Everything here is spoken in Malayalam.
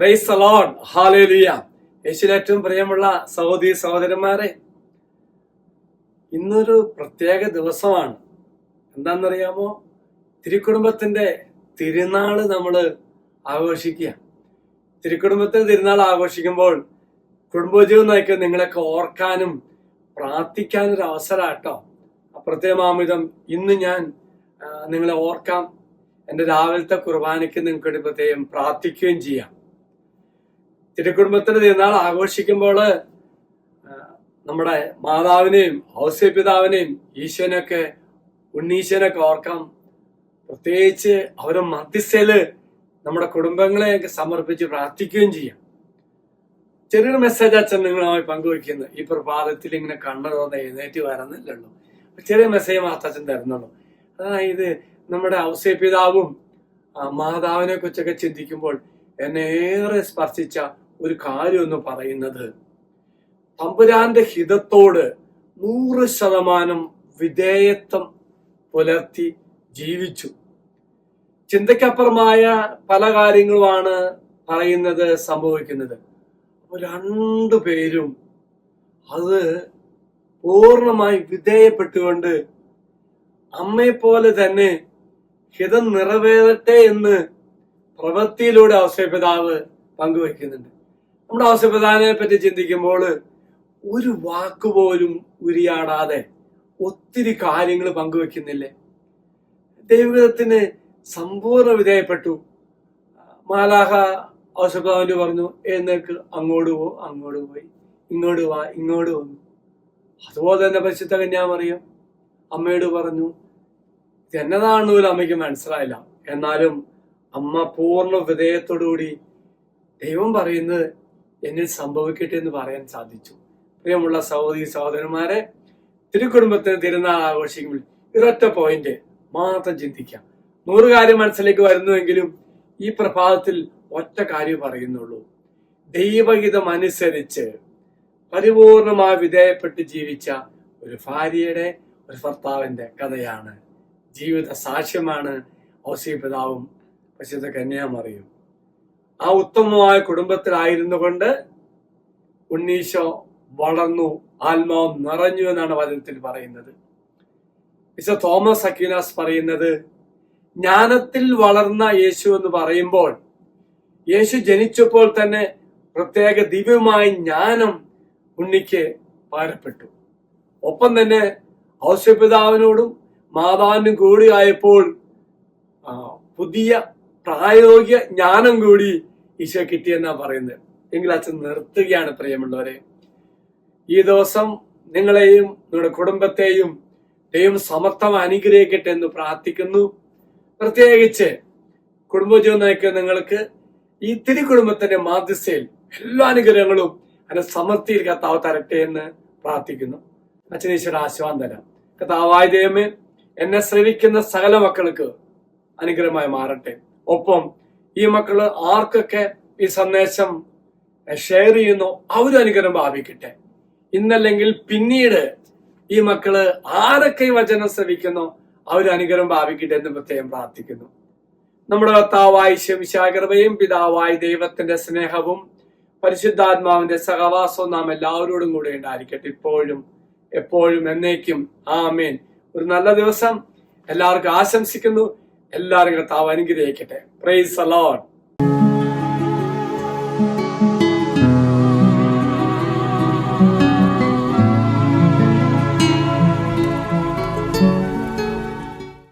Praise the Lord, hallelujah. യേശുവിൽ ഏറ്റവും പ്രിയമുള്ള സഹോദരി സഹോദരന്മാരെ, ഇന്നൊരു പ്രത്യേക ദിവസമാണ്. എന്താണെന്നറിയാമോ? തിരുക്കുടുംബത്തിന്റെ തിരുനാള് നമ്മൾ ആഘോഷിക്കുക. തിരുക്കുടുംബത്തിന്റെ തിരുനാൾ ആഘോഷിക്കുമ്പോൾ കുടുംബജീവൻ നയിക്കാൻ നിങ്ങളൊക്കെ ഓർക്കാനും പ്രാർത്ഥിക്കാനും ഒരു അവസരമാട്ടോ. പ്രത്യേകമാമിതം ഇന്ന് ഞാൻ നിങ്ങളെ ഓർക്കാം. എൻ്റെ രാവിലത്തെ കുർബാനയ്ക്ക് നിങ്ങൾക്ക് പ്രത്യേകം പ്രാർത്ഥിക്കുകയും ചെയ്യാം. തിരുക്കുടുംബത്തിന്റെ തിരുനാൾ ആഘോഷിക്കുമ്പോൾ നമ്മുടെ മാതാവിനെയും ഔസേപിതാവിനെയും ഈശോനെയൊക്കെ ഉണ്ണീശോനൊക്കെ ഓർക്കാം. പ്രത്യേകിച്ച് അവരെ മധ്യസ്ഥയില് നമ്മുടെ കുടുംബങ്ങളെയൊക്കെ സമർപ്പിച്ച് പ്രാർത്ഥിക്കുകയും ചെയ്യാം. ചെറിയൊരു മെസ്സേജ് അച്ഛൻ നിങ്ങളുമായി പങ്കുവയ്ക്കുന്നു. ഈ പ്രഭാതത്തിൽ ഇങ്ങനെ കണ്ണു തോന്നുന്ന എഴുന്നേറ്റ് വരുന്നില്ലല്ലോ, ചെറിയ മെസ്സേജ് മാത്രം അച്ഛൻ തരുന്നുള്ളൂ. അതായത് നമ്മുടെ ഔസേപിതാവും മാതാവിനെ കുറിച്ചൊക്കെ ചിന്തിക്കുമ്പോൾ എന്നെ ഏറെ സ്പർശിച്ച ഒരു കാര്യം എന്ന് പറയുന്നത്, തമ്പുരാന്റെ ഹിതത്തോട് 100% വിധേയത്വം പുലർത്തി ജീവിച്ചു. ചിന്തയ്ക്കപ്പുറമായ പല കാര്യങ്ങളുമാണ് പറയുന്നത്, സംഭവിക്കുന്നത്. അപ്പൊ രണ്ടുപേരും അത് പൂർണ്ണമായി വിധേയപ്പെട്ടുകൊണ്ട് അമ്മയെ പോലെ തന്നെ ഹിതം നിറവേറട്ടെ എന്ന് പ്രവൃത്തിയിലൂടെ ഔസേപിതാവ് പങ്കുവെക്കുന്നുണ്ട്. നമ്മുടെ ഔസേപിതാവിനെ പറ്റി ചിന്തിക്കുമ്പോൾ ഒരു വാക്കുപോലും ഉരിയാടാതെ ഒത്തിരി കാര്യങ്ങൾ പങ്കുവെക്കുന്നില്ലേ? ദൈവത്തിന് സമ്പൂർണ്ണ വിധേയപ്പെട്ടു. മാലാഹ ഔസേപിതാവിന് പറഞ്ഞു, എന്നേക്ക് അങ്ങോട്ട് പോയി, ഇങ്ങോട്ട് വാ, ഇങ്ങോട്ട് വന്നു. അതുപോലെ തന്നെ പരിശുദ്ധ കന്യാമറിയം അമ്മയോട് പറഞ്ഞു. ഇത് എന്നതാണെന്ന് അമ്മയ്ക്ക് മനസ്സിലായില്ല. എന്നാലും അമ്മ പൂർണ്ണ വിധേയത്തോടുകൂടി ദൈവം പറയുന്നത് എന്നിൽ സംഭവിക്കട്ടെ എന്ന് പറയാൻ സാധിച്ചു. പ്രിയമുള്ള സഹോദരി സഹോദരന്മാരെ, തിരുക്കുടുംബത്തിന് തിരുനാൾ ആഘോഷിക്കുമ്പോൾ ഒരൊറ്റ പോയിന്റ് മാത്രം ചിന്തിക്കാം. 100 കാര്യം മനസ്സിലേക്ക് വരുന്നുവെങ്കിലും ഈ പ്രഭാതത്തിൽ ഒറ്റ കാര്യം പറയുന്നുള്ളൂ. ദൈവഹിതം അനുസരിച്ച് പരിപൂർണമായി വിധേയപ്പെട്ട് ജീവിച്ച ഒരു ഭാര്യയുടെ, ഒരു ഭർത്താവിന്റെ കഥയാണ്, ജീവിത സാക്ഷ്യമാണ് ഔസേപിതാവും പരിശുദ്ധ കന്യാമറിയും. ആ ഉത്തമമായ കുടുംബത്തിലായിരുന്നു കൊണ്ട് ഉണ്ണീശോ വളർന്നു, ആത്മാവും നിറഞ്ഞു എന്നാണ് വചനത്തിൽ പറയുന്നത്. വിശുദ്ധ തോമസ് അക്വീനാസ് പറയുന്നത്, ജ്ഞാനത്തിൽ വളർന്ന യേശു എന്ന് പറയുമ്പോൾ യേശു ജനിച്ചപ്പോൾ തന്നെ പ്രത്യേക ദിവ്യമായ ജ്ഞാനം ഉണ്ണിക്ക് പകരപ്പെട്ടു. ഒപ്പം തന്നെ ഔസേപിതാവിനോടും മാതാവിനും കൂടി ആയപ്പോൾ പുതിയ പ്രായോഗിക ജ്ഞാനം കൂടി ഈശോ കിട്ടിയെന്നാ പറയുന്നത്. എങ്കിൽ അച്ഛൻ നിർത്തുകയാണ്. പ്രിയമുള്ളവരെ, ഈ ദിവസം നിങ്ങളെയും നിങ്ങളുടെ കുടുംബത്തെയും ദൈവം സമർത്ഥമായി അനുഗ്രഹിക്കട്ടെ എന്ന് പ്രാർത്ഥിക്കുന്നു. പ്രത്യേകിച്ച് കുടുംബജീവൻ നയിക്കുന്ന നിങ്ങൾക്ക് ഈ തിരുക്കുടുംബത്തിന്റെ മാധ്യസ്ഥയിൽ എല്ലാ അനുഗ്രഹങ്ങളും അതിനെ സമൃദ്ധിയിൽ കർത്താവ് തരട്ടെ എന്ന് പ്രാർത്ഥിക്കുന്നു. അച്ഛനീശ്വര ആശീർവാദം തരാം. കർത്താവായ ദൈവമേ, എന്നെ ശ്രവിക്കുന്ന സകല മക്കൾക്ക് അനുഗ്രഹമായി മാറട്ടെ. ഒപ്പം ഈ മക്കള് ആർക്കൊക്കെ ഈ സന്ദേശം ഷെയർ ചെയ്യുന്നു അവരും അനുഗ്രഹം ഭാവിക്കട്ടെ. ഇന്നല്ലെങ്കിൽ പിന്നീട് ഈ മക്കള് ആരൊക്കെ ഈ വചനം ശ്രവിക്കുന്നോ അവരും അനുഗ്രഹം ഭാവിക്കട്ടെ എന്ന് പ്രത്യേകം പ്രാർത്ഥിക്കുന്നു. നമ്മുടെ കർത്താവായ ശംശാകൃപയും പിതാവായ ദൈവത്തിന്റെ സ്നേഹവും പരിശുദ്ധാത്മാവിന്റെ സഹവാസവും നാം എല്ലാവരോടും കൂടെ ഉണ്ടായിരിക്കട്ടെ, ഇപ്പോഴും എപ്പോഴും എന്നേക്കും. ആമേൻ. ഒരു നല്ല ദിവസം എല്ലാവർക്കും ആശംസിക്കുന്നു. എല്ലാവരും കർത്താവ് അനുഗ്രഹിക്കട്ടെ. Praise the Lord.